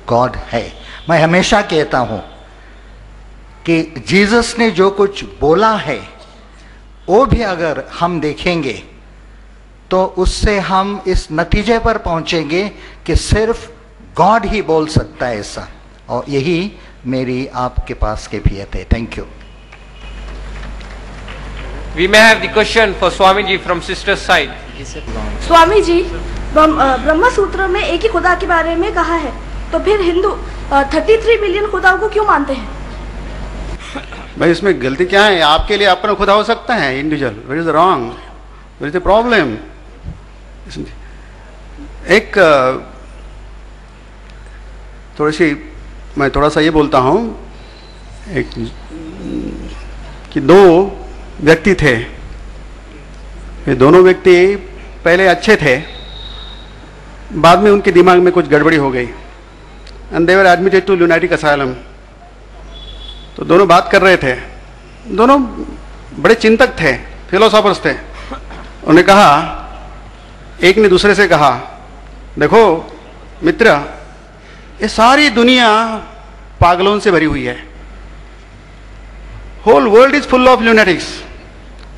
God है। मैं हमेशा कहता हूं कि जीसस ने जो कुछ बोला है वो भी अगर हम देखेंगे तो उससे हम इस नतीजे पर पहुंचेंगे कि सिर्फ गॉड ही बोल सकता है ऐसा, और यही मेरी आपके पास कैफियत है। Thank you. We may have the question for Swami ji from sister's side. Swami ji, ब्रह्म सूत्र में एक ही खुदा के बारे में कहा है, तो फिर हिंदू 33 मिलियन खुदाओं को क्यों मानते हैं? भाई इसमें गलती क्या है? आपके लिए अपना खुदा हो सकता है individual. Where is wrong? Where is the problem? एक मैं थोड़ा सा ये बोलता हूँ, एक कि दो व्यक्ति थे, ये दोनों व्यक्ति पहले अच्छे थे, बाद में उनके दिमाग में कुछ गड़बड़ी हो गई and they were admitted to lunatic asylum. तो दोनों बात कर रहे थे, दोनों बड़े चिंतक थे, फिलोसोफर्स थे। उन्होंने कहा, एक ने दूसरे से कहा, देखो मित्र, ये सारी दुनिया पागलों से भरी हुई है, whole world is full of lunatics.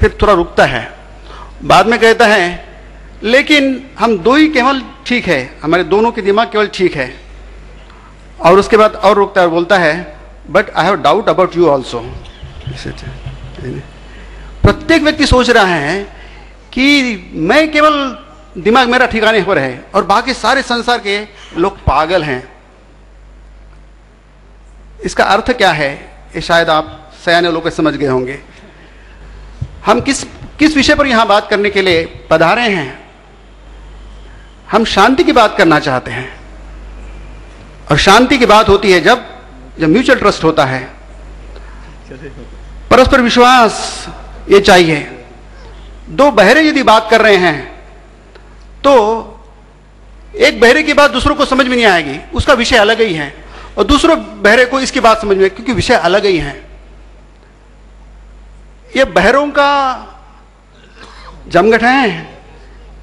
फिर थोड़ा रुकता है, बाद में कहता है, लेकिन हम दो ही केवल ठीक है, हमारे दोनों के दिमाग केवल ठीक है। और उसके बाद और रुकता है और बोलता है, but I have doubt about you also. प्रत्येक व्यक्ति सोच रहा है कि मैं केवल दिमाग मेरा ठिकाने पर है और बाकी सारे संसार के लोग पागल हैं। इसका अर्थ क्या है, ये शायद आप सयाने लोग समझ गए होंगे। हम किस विषय पर यहां बात करने के लिए पधारे हैं? हम शांति की बात करना चाहते हैं, और शांति की बात होती है जब म्यूचुअल ट्रस्ट होता है, परस्पर विश्वास ये चाहिए। दो बहरे यदि बात कर रहे हैं तो एक बहरे की बात दूसरों को समझ में नहीं आएगी, उसका विषय अलग ही है, और दूसरों बहरे को इसकी बात समझ में, क्योंकि विषय अलग ही है। ये बहरों का जमघट है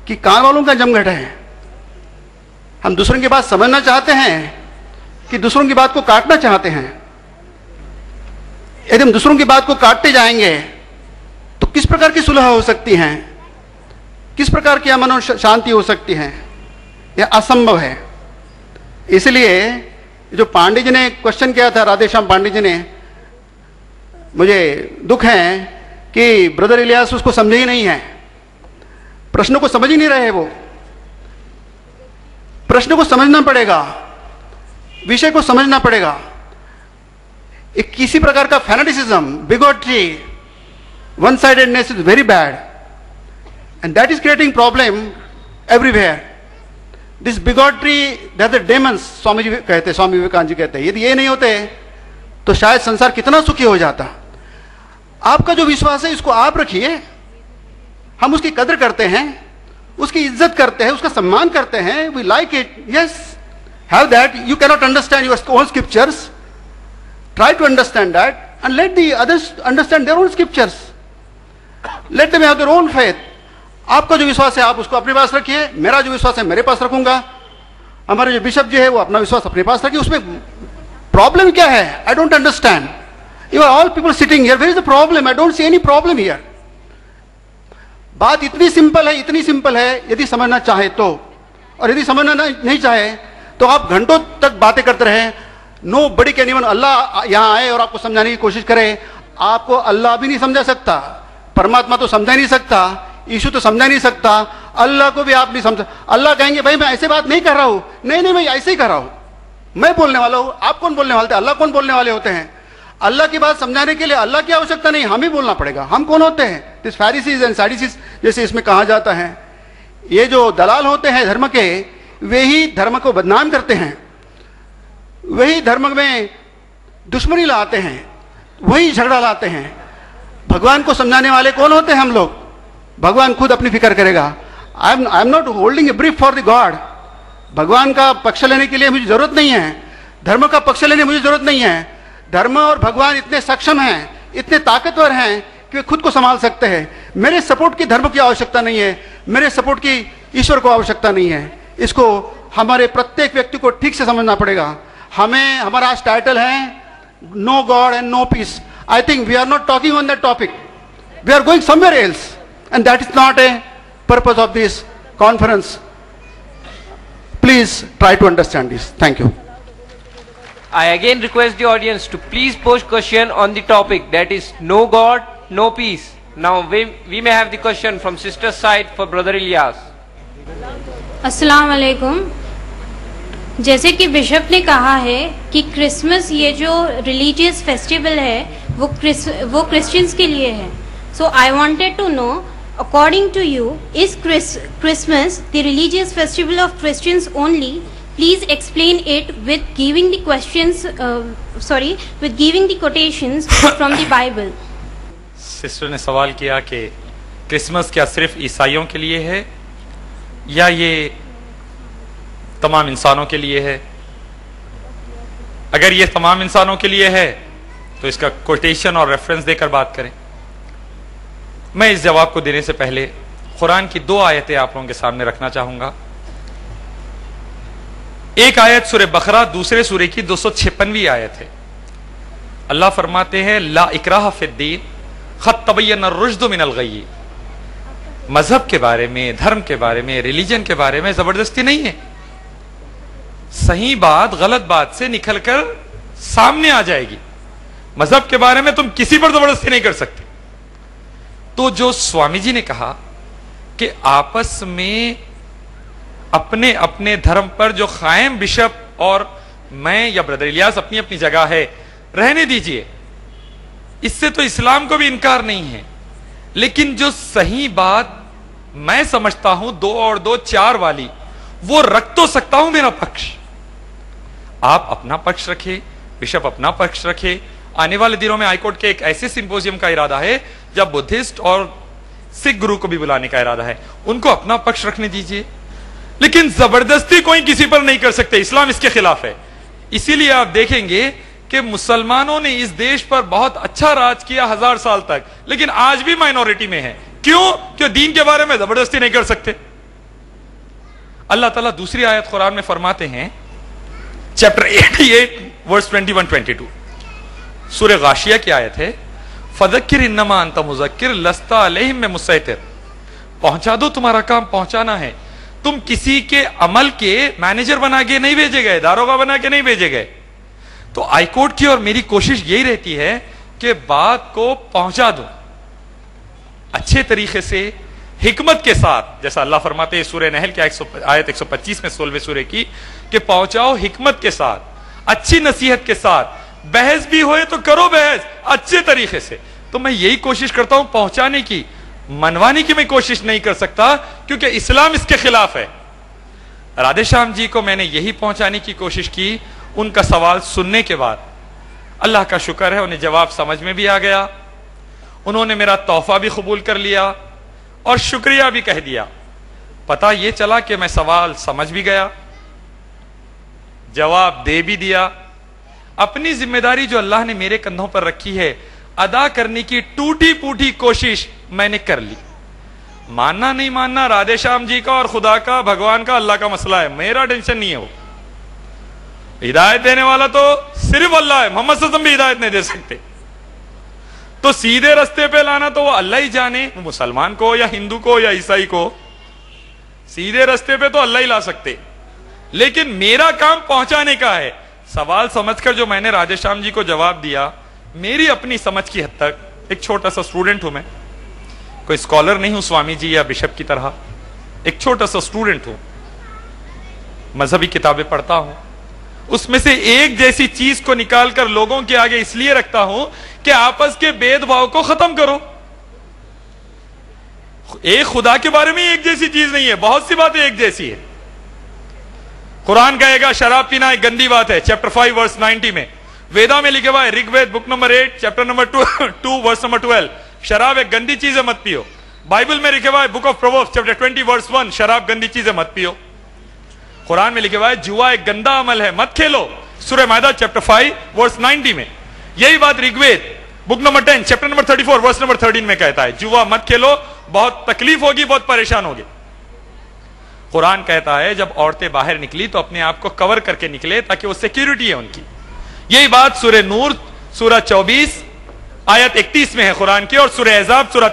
कि कान वालों का जमघट है? हम दूसरों की बात समझना चाहते हैं कि दूसरों की बात को काटना चाहते हैं? यदि हम दूसरों की बात को काटते जाएंगे तो किस प्रकार की सुलह हो सकती है, किस प्रकार की अमन और शांति हो सकती है? यह असंभव है। इसलिए जो पांडे जी ने क्वेश्चन किया था, राधेश्याम पांडे जी ने, मुझे दुख है कि ब्रदर इलियास उसको समझे ही नहीं है, प्रश्न को समझ ही नहीं रहे। वो प्रश्न को समझना पड़ेगा, विषय को समझना पड़ेगा। एक किसी प्रकार का fanaticism, bigotry, one sidedness is very bad and that is creating problem everywhere. This bigotry that the demons, Swami ji कहते, स्वामी विवेकानंद जी कहते हैं, यदि ये नहीं होते तो शायद संसार कितना सुखी हो जाता। आपका जो विश्वास है इसको आप रखिए, हम उसकी कदर करते हैं, उसकी इज्जत करते हैं, उसका सम्मान करते हैं, we like it, yes, have that. You cannot understand your own scriptures, try to understand that and let the others understand their own scriptures, let them have their own faith. आपका जो विश्वास है आप उसको अपने पास रखिए, मेरा जो विश्वास है मेरे पास रखूंगा, हमारे जो बिशप जी है वो अपना विश्वास अपने पास रखिए। उसमें प्रॉब्लम क्या है? I don't understand. You are all people sitting here, where is the problem? I don't see any problem here. बात इतनी सिंपल है, इतनी सिंपल है, यदि समझना चाहे तो। और यदि समझना नहीं चाहे तो आप घंटों तक बातें करते रहे। नो बडी कैन इवन, अल्लाह यहां आए और आपको समझाने की कोशिश करे, आपको अल्लाह भी नहीं समझा सकता, परमात्मा तो समझा नहीं सकता, यीशु तो समझा नहीं सकता, अल्लाह को भी आप नहीं समझा। अल्लाह कहेंगे भाई मैं ऐसे बात नहीं कर रहा हूं, नहीं मैं ऐसे ही कर रहा हूं, मैं बोलने वाला हूं। आप कौन बोलने वाले थे? अल्लाह कौन बोलने वाले होते हैं? अल्लाह की बात समझाने के लिए अल्लाह की आवश्यकता नहीं, हम ही बोलना पड़ेगा। हम कौन होते हैं? दिस फैरिसीज एंड सैडुसीज जैसे इसमें कहा जाता है। ये जो दलाल होते हैं धर्म के, वे ही धर्म को बदनाम करते हैं, वही धर्म में दुश्मनी लाते हैं, वही झगड़ा लाते हैं। भगवान को समझाने वाले कौन होते हैं? हम लोग। भगवान खुद अपनी फिक्र करेगा। I am not holding a brief for the God. भगवान का पक्ष लेने के लिए मुझे जरूरत नहीं है, धर्म का पक्ष लेने मुझे जरूरत नहीं है। धर्म और भगवान इतने सक्षम हैं, इतने ताकतवर हैं कि वे खुद को संभाल सकते हैं। मेरे सपोर्ट की धर्म की आवश्यकता नहीं है, मेरे सपोर्ट की ईश्वर को आवश्यकता नहीं है। इसको हमारे प्रत्येक व्यक्ति को ठीक से समझना पड़ेगा। हमें हमारा आज टाइटल है no God and no peace. I think we are not talking on that topic. We are going somewhere else and that is not a purpose of this conference. Please try to understand this. Thank you. I again request the audience to please post question on the topic, that is no God, no peace. Now we may have the question from sister side for brother Ilyas. अस्सलाम वालेकुम. जैसे कि bishop ने कहा है कि Christmas ये जो रिलीजियस फेस्टिवल है वो क्रिश्चियंस के लिए है. So I wanted to know, according to you, is Christmas the religious festival of Christians only? Please explain it with giving the questions, with giving the quotations from the Bible. Sister ने सवाल किया कि Christmas क्या सिर्फ ईसाइयों के लिए है या ये तमाम इंसानों के लिए है? अगर ये तमाम इंसानों के लिए है तो इसका कोटेशन और रेफरेंस देकर बात करें. मैं इस जवाब को देने से पहले कुरान की 2 आयतें आप लोगों के सामने रखना चाहूंगा. एक आयत सूरह बकरा, दूसरे सूरह की 256वीं आयत है. अल्लाह फरमाते हैं ला इकराह फिद्दीन क़द तबय्यना रुश्द मिनल गय्य. मजहब के बारे में, धर्म के बारे में, रिलीजन के बारे में जबरदस्ती नहीं है. सही बात गलत बात से निकलकर सामने आ जाएगी. मजहब के बारे में तुम किसी पर जबरदस्ती नहीं कर सकते. तो जो स्वामी जी ने कहा कि आपस में अपने अपने धर्म पर जो कायम बिशप और मैं या ब्रदर इलियास अपनी अपनी जगह है, रहने दीजिए. इससे तो इस्लाम को भी इनकार नहीं है. लेकिन जो सही बात मैं समझता हूं 2 और 2 4 वाली, वो रख तो सकता हूं मेरा पक्ष. आप अपना पक्ष रखे, बिशप अपना पक्ष रखे. आने वाले दिनों में हाईकोर्ट के एक ऐसे सिंपोजियम का इरादा है जब बुद्धिस्ट और सिख गुरु को भी बुलाने का इरादा है. उनको अपना पक्ष रखने दीजिए, लेकिन जबरदस्ती कोई किसी पर नहीं कर सकते. इस्लाम इसके खिलाफ है. इसीलिए आप देखेंगे कि मुसलमानों ने इस देश पर बहुत अच्छा राज किया 1000 साल तक, लेकिन आज भी माइनॉरिटी में है. क्यों? क्यों दीन के बारे में जबरदस्ती नहीं कर सकते. अल्लाह ताला दूसरी आयत कुरान में फरमाते हैं, चैप्टर 88 वर्स 21-22, सूरह गाशिया की आयत है, फज़क्किर इन्नमा अंत मुज़क्किर लस्ता अलैहिम में मुसैतिर. पहुंचा दो, तुम्हारा काम पहुंचाना है. तुम किसी के अमल के मैनेजर बना के नहीं भेजे गए, दारोगा बना के नहीं भेजे गए. तो हाईकोर्ट की और मेरी कोशिश यही रहती है कि बात को पहुंचा दो अच्छे तरीके से, हिकमत के साथ. जैसा अल्लाह फरमाते हैं सूरह नहल की आयत 125 में 16वें सूरह की, कि पहुंचाओ हिकमत के साथ, अच्छी नसीहत के साथ. बहस भी होए तो करो बहस अच्छे तरीके से. तो मैं यही कोशिश करता हूं पहुंचाने की. मनवाने की मैं कोशिश नहीं कर सकता क्योंकि इस्लाम इसके खिलाफ है. राधे श्याम जी को मैंने यही पहुंचाने की कोशिश की. उनका सवाल सुनने के बाद अल्लाह का शुक्र है उन्हें जवाब समझ में भी आ गया. उन्होंने मेरा तोहफा भी कबूल कर लिया और शुक्रिया भी कह दिया. पता यह चला कि मैं सवाल समझ भी गया, जवाब दे भी दिया. अपनी जिम्मेदारी जो अल्लाह ने मेरे कंधों पर रखी है अदा करने की टूटी फूटी कोशिश मैंने कर ली. मानना नहीं मानना राधे श्याम जी का और खुदा का, भगवान का, अल्लाह का मसला है. मेरा टेंशन नहीं है. वो हिदायत देने वाला तो सिर्फ अल्लाह है. मोहम्मद सल्लल्लाहु अलैहि वसल्लम भी हिदायत नहीं दे सकते. तो सीधे रास्ते पे लाना तो वो अल्लाह ही जाने, मुसलमान को या हिंदू को या ईसाई को. सीधे रास्ते पे तो अल्लाह ही ला सकते, लेकिन मेरा काम पहुंचाने का है. सवाल समझकर जो मैंने राधे श्याम जी को जवाब दिया, मेरी अपनी समझ की हद तक, एक छोटा सा स्टूडेंट हूं मैं, कोई स्कॉलर नहीं हूं स्वामी जी या बिशप की तरह. एक छोटा सा स्टूडेंट हूं, मजहबी किताबें पढ़ता हूं. उसमें से एक जैसी चीज को निकालकर लोगों के आगे इसलिए रखता हूं कि आपस के भेदभाव को खत्म करो. एक खुदा के बारे में एक जैसी चीज नहीं है, बहुत सी बातें एक जैसी है. कुरान कहेगा शराब पीना एक गंदी बात है, चैप्टर 5 वर्स 90 में. वेदा में लिखे हुआ है, Rigveda book number 8 chapter number 2 verse number 12, शराब एक गंदी चीज है, मत पियो. बाइबल में लिखे हुआ है, book of Proverbs chapter 20 verse 1, शराब गंदी चीज है, मत पियो. कुरान में लिखे हुआ है, जुआ एक गंदा अमल है, मत खेलो. सूरह मायदा चैप्टर 5 वर्स 90 में यही बात Rigveda book number 10 chapter number 34 verse number 13 में कहता है, जुआ मत खेलो, बहुत तकलीफ होगी, बहुत परेशान होगी. कुरान कहता है जब औरतें बाहर निकली तो अपने आप को कवर करके निकले, ताकि वो सिक्योरिटी है उनकी। यही बात सूरह नूर सूरह 24 आयत 31 में है कुरान की, और सूरह अहज़ाब सूरह